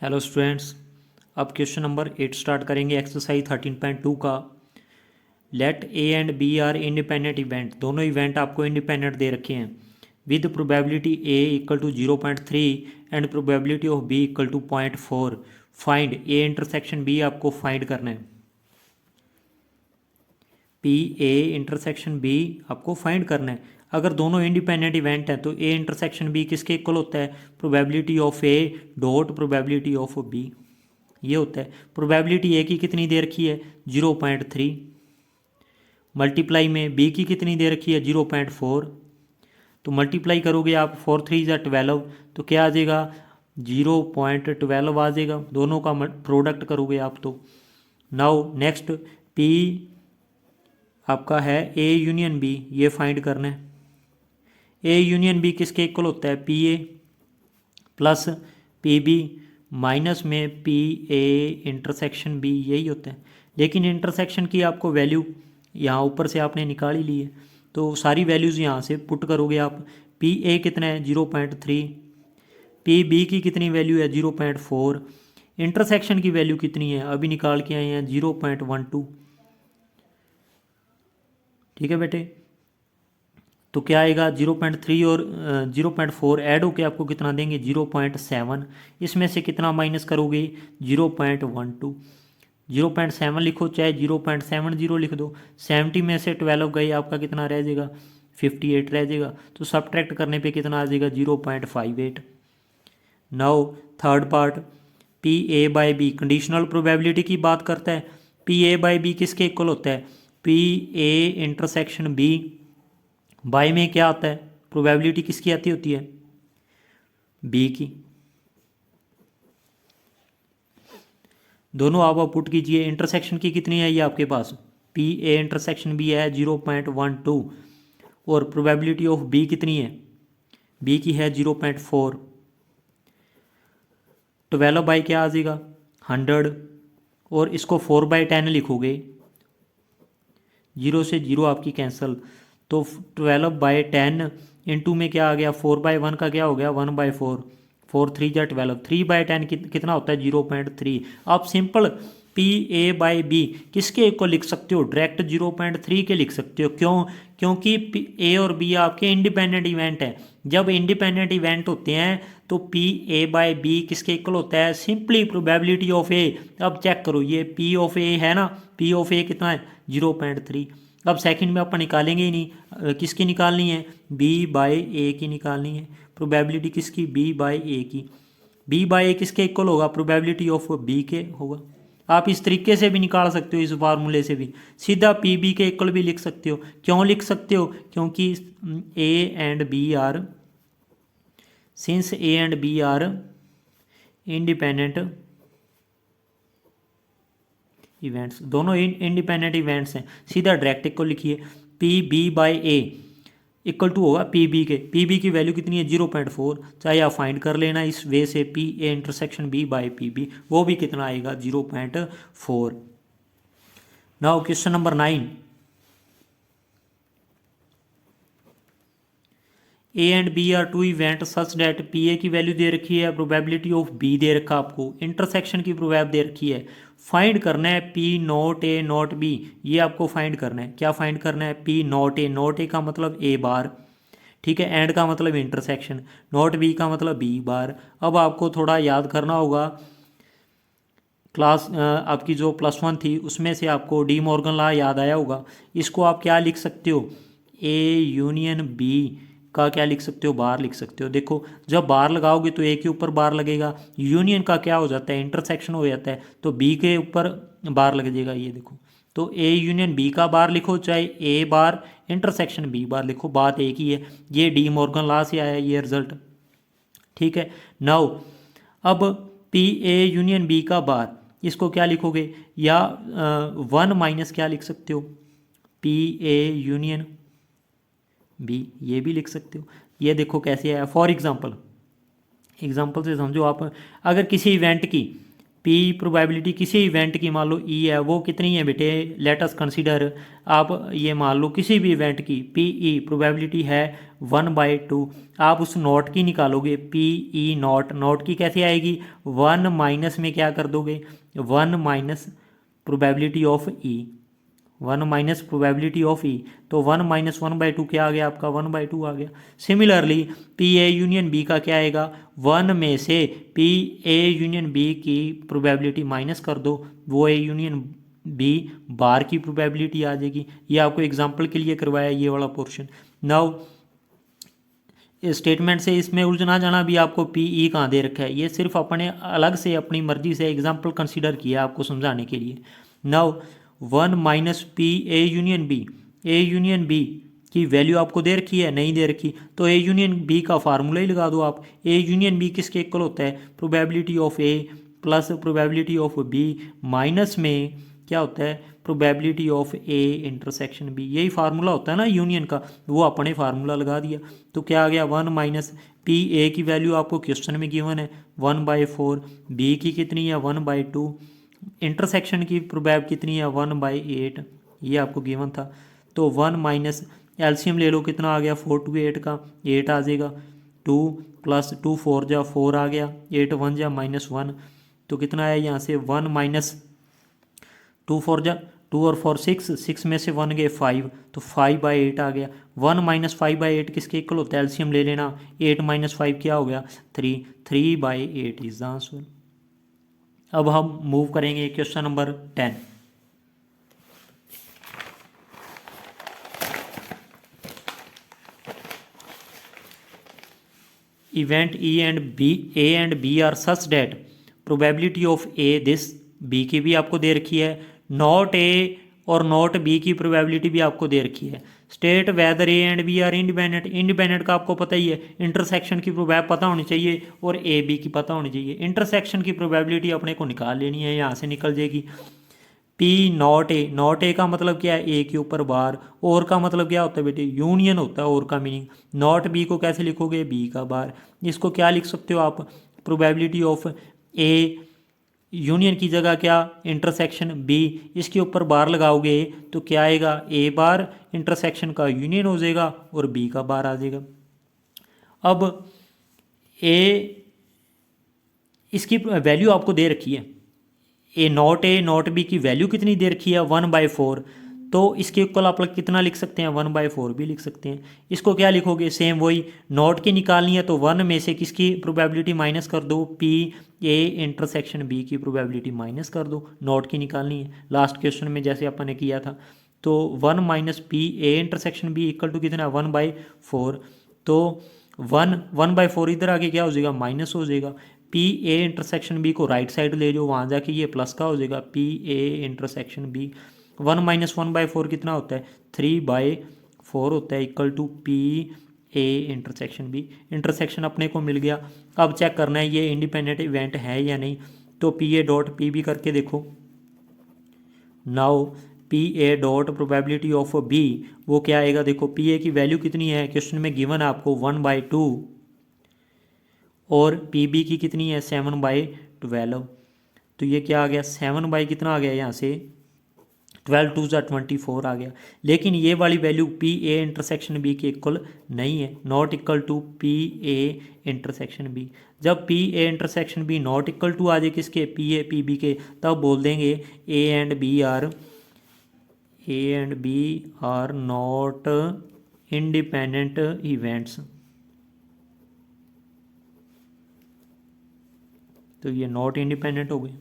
Hello students. अब question number 8 start करेंगे exercise 13.2 का। Let A and B are independent event, दोनों event आपको इंडिपेंडेंट दे रखे हैं with probability A equal to 0.3 and probability of B equal to 0.4। Find A intersection B आपको find करना है। पी ए इंटरसेक्शन बी आपको फाइंड करना है। अगर दोनों इंडिपेंडेंट इवेंट हैं तो ए इंटरसेक्शन बी किसके इक्वल होता है? Probability of A dot probability of B, ये होता है। प्रोबेबिलिटी ए की कितनी दे रखी है? 0.3 मल्टीप्लाई में बी की कितनी दे रखी है? 0.4। तो मल्टीप्लाई करोगे आप, 4 3 ज़ा 12, तो क्या आ जाएगा? 0.12 आ जाएगा। दोनों का प्रोडक्ट करोगे आप तो। नाउ नेक्स्ट पी आपका है ए यूनियन बी, ये फाइंड करना है। ए यूनियन बी किसके इक्वल होता है? P A plus P B minus में पी ए इंटरसेक्शन बी, यही होता है। लेकिन इंटरसेक्शन की आपको वैल्यू यहाँ ऊपर से आपने निकाल ही ली है, तो सारी वैल्यूज़ यहाँ से पुट करोगे आप। पी ए कितना है? 0.3। पी बी की कितनी वैल्यू है? 0.4। इंटरसेक्शन की वैल्यू कितनी है? अभी निकाल के आए हैं 0.12। ठीक है बेटे, तो क्या आएगा? 0.3 और 0.4 ऐड होके आपको कितना देंगे? 0.7। इसमें से कितना माइनस करोगे? 0.12। 0.7 लिखो चाहे 0.70 लिख दो। 70 में से 12 गए, आपका कितना रह जाएगा? 58 रह जाएगा। तो सब्ट्रैक्ट करने पे कितना आ जाएगा? 0.58। Now third part, P A by B conditional probability की बात करता है। पी ए बाई बी किसके इक्वल होता है? P A intersection B by में क्या आता है? प्रोबेबिलिटी किसकी आती होती है? बी की। दोनों आप पुट कीजिए। इंटरसेक्शन की कितनी है ये आपके पास? पी ए इंटरसेक्शन बी है 0.12 और प्रोबेबिलिटी ऑफ बी कितनी है? बी की है 0.4। 12 बाई क्या आ जाएगा? 100। और इसको 4/10 लिखोगे, 0 से 0 आपकी कैंसिल, तो 12/10 इंटू में क्या आ गया? 4/1 का क्या हो गया? 1/4। 4 3 जा 12, 3/10 कितना होता है? 0.3। आप simple P A by B किसके इक्वल लिख सकते हो? डायरेक्ट 0.3 के लिख सकते हो। क्यों? क्योंकि ए और बी आपके इंडिपेंडेंट इवेंट हैं। जब इंडिपेंडेंट इवेंट होते हैं तो पी ए बाई बी किसके इक्वल होता है? सिंपली प्रोबेबिलिटी ऑफ ए। अब चेक करो, ये पी ऑफ ए है ना, पी ऑफ ए कितना है? 0.3। अब सेकंड में अपन निकालेंगे ही नहीं, किसकी निकालनी है? बी बाई ए की निकालनी है। प्रोबेबिलिटी किसकी? बी बाई ए की। बी बाई ए किसके इक्वल होगा? प्रोबेबिलिटी ऑफ बी के होगा। आप इस तरीके से भी निकाल सकते हो, इस फार्मूले से भी सीधा पी बी के इक्वल भी लिख सकते हो। क्यों लिख सकते हो? क्योंकि A and B are, since A and B are independent events, दोनों इंडिपेंडेंट इवेंट्स हैं, सीधा डायरेक्ट इक्वल लिखिए। P B by A equal to होगा पी बी के। पी बी की वैल्यू कितनी है? 0.4। चाहे आप फाइंड कर लेना इस वे से, P A intersection B by P B, वो भी कितना आएगा? 0.4। Now question number 9, A and B are two event such that P A की वैल्यू दे रखी है, प्रोबेबिलिटी ऑफ बी दे रखा आपको, इंटरसेक्शन की प्रोबेब दे रखी है। फाइंड करना है P not a not be, ये आपको फाइंड करना है। क्या फाइंड करना है? P not a, not a का मतलब ए बार, ठीक है, एंड का मतलब इंटरसेक्शन, नॉट बी का मतलब बी बार। अब आपको थोड़ा याद करना होगा, क्लास आपकी जो +1 थी उसमें से आपको डी मॉर्गन लॉ याद आया होगा। इसको आप क्या लिख सकते हो? ए यूनियन बी का क्या लिख सकते हो? बार लिख सकते हो। देखो, जब बार लगाओगे तो ए के ऊपर बार लगेगा, यूनियन का क्या हो जाता है? इंटरसेक्शन हो जाता है, तो बी के ऊपर बार लग जाएगा। ये देखो, तो ए यूनियन बी का बार लिखो, चाहे ए बार इंटरसेक्शन बी बार लिखो, बात एक ही है। ये डी मॉर्गन लॉ से आया ये रिजल्ट, ठीक है। नाउ अब पी ए यूनियन बी का बार, इसको क्या लिखोगे? या 1 माइनस क्या लिख सकते हो? पी ए यूनियन बी, ये भी लिख सकते हो। ये देखो कैसे आया। फॉर एग्जांपल, एग्जांपल से समझो आप, अगर किसी इवेंट की पी प्रोबेबिलिटी किसी इवेंट की मान लो ई है, वो कितनी है बेटे, लेट अस कंसीडर, आप ये मान लो किसी भी इवेंट की पी ई प्रोबेबिलिटी है 1/2, आप उस नॉट की निकालोगे, पी ई नॉट की कैसे आएगी, 1 माइनस में क्या कर दोगे, 1 minus probability of E, 1 minus probability of E, तो 1 माइनस 1/2 क्या आ गया आपका, 1/2 आ गया। Similarly P A union B का क्या आएगा, 1 में से पी ए यूनियन बी की प्रोबेबिलिटी माइनस कर दो, वो ए यूनियन बी बार की प्रोबेबिलिटी आ जाएगी। ये आपको एग्जांपल के लिए करवाया ये वाला पोर्शन। नाउ स्टेटमेंट से इसमें उलझना जाना भी, आपको पी ई कहाँ दे रखा है, ये सिर्फ अपने अलग से अपनी मर्जी से एग्जाम्पल कंसिडर किया आपको समझाने के लिए। Now 1 minus P A union B, A union B की वैल्यू आपको दे रखी है, नहीं दे रखी, तो ए यूनियन बी का फार्मूला ही लगा दो आप। ए यूनियन बी किसके इक्वल होता है, probability of A plus probability of B minus में क्या होता है, probability of A intersection B. यही फार्मूला होता है ना यूनियन का, वो अपने फार्मूला लगा दिया। तो क्या आ गया, 1 माइनस पी ए की वैल्यू आपको क्वेश्चन में गिवन है 1/4, बी की कितनी है 1/2, इंटरसेक्शन की प्रोबेब कितनी है 1/8, ये आपको गिवन था। तो 1 माइनस एलसीएम ले लो, कितना आ गया 4 to 8 का, 8 आ जाएगा, 2 प्लस 2 4 जा 4 आ गया, 8 1 जा -1, तो कितना आया यहाँ से 1 माइनस 2 4 जा 2 और 4 6 में से 1 गए 5, तो 5/8 आ गया। 1 माइनस 5/8 किसके इक्वल होता है, एलसीएम ले लेना, 8 माइनस 5 क्या हो गया 3, 3/8 इज द आंसर। अब हम मूव करेंगे question number 10। Event A and B are such that probability of A this, B की भी आपको दे रखी है, नॉट ए और नॉट बी की प्रोबेबिलिटी भी आपको दे रखी है। State whether A and B are independent, independent का आपको पता ही है, इंटरसेक्शन की प्रोबेब पता होनी चाहिए और ए बी की पता होनी चाहिए। इंटरसेक्शन की प्रोबेबिलिटी अपने को निकाल लेनी है, यहाँ से निकल जाएगी P not a, not a का मतलब क्या है, ए के ऊपर बार, और का मतलब क्या होता है बेटे, यूनियन होता है और का मीनिंग। नॉट बी को कैसे लिखोगे, बी का बार, इसको क्या लिख सकते हो आप, प्रोबेबिलिटी ऑफ ए यूनियन की जगह क्या, इंटरसेक्शन बी, इसके ऊपर बार लगाओगे तो क्या आएगा, ए बार इंटरसेक्शन का यूनियन हो जाएगा और बी का बार आ जाएगा। अब ए इसकी वैल्यू आपको दे रखी है, ए नॉट बी की वैल्यू कितनी दे रखी है 1/4, तो इसके इक्वल आप लोग कितना लिख सकते हैं, 1/4 भी लिख सकते हैं। इसको क्या लिखोगे, सेम वही, नॉट की निकालनी है तो 1 में से किसकी प्रोबेबिलिटी माइनस कर दो, पी ए इंटरसेक्शन बी की प्रोबेबिलिटी माइनस कर दो, नॉट की निकालनी है, लास्ट क्वेश्चन में जैसे अपन ने किया था। तो 1 minus P A intersection B equal to कितना, 1/4, तो 1/4 इधर आके क्या हो जाएगा, माइनस हो जाएगा। पी ए इंटरसेक्शन बी को राइट साइड ले जाओ, वहाँ जाके ये प्लस का हो जाएगा, P A intersection B, 1 minus 1/4 कितना होता है, 3/4 होता है, equal to P A intersection B. Intersection अपने को मिल गया। अब चेक करना है ये इंडिपेंडेंट इवेंट है या नहीं, तो P A dot P B करके देखो। Now P A dot probability of B, वो क्या आएगा, देखो पी ए की वैल्यू कितनी है, क्वेश्चन में गिवन है आपको 1/2, और पी बी की कितनी है 7/12, तो ये क्या आ गया 7 बाई कितना आ गया यहाँ से 12 2 जा 24 आ गया। लेकिन ये वाली value P A intersection B के इक्वल नहीं है, not equal to P A intersection B. जब P A intersection B not equal to आ जाए किसके, पी ए पी बी के, तब बोल देंगे A and B are not independent events. तो ये नॉट इंडिपेंडेंट हो गए।